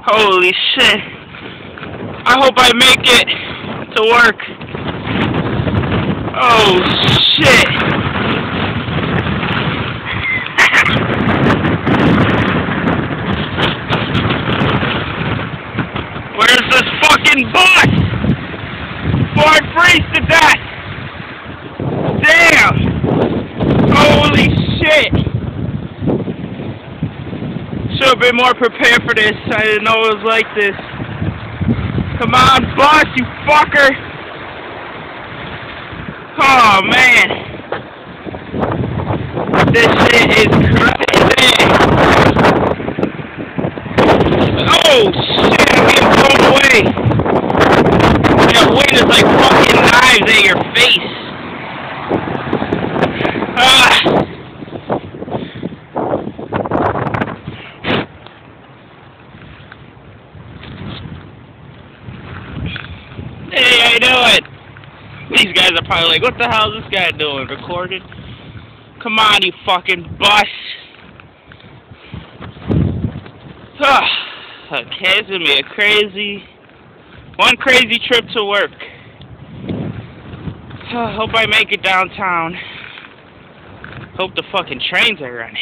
Holy shit. I hope I make it to work. Oh shit. Where's this fucking bus? Before I freeze to death. Damn. Holy shit. Should have been more prepared for this. I didn't know it was like this. Come on, bus, you fucker. Oh, man. This shit is crazy. Oh, shit, I'm getting blown away. That wind is like fucking knives at your face. Hey, how you doing? These guys are probably like, what the hell is this guy doing? Recorded? Come on, you fucking bus. Okay, it's gonna be one crazy trip to work. Hope I make it downtown. Hope the fucking trains are running.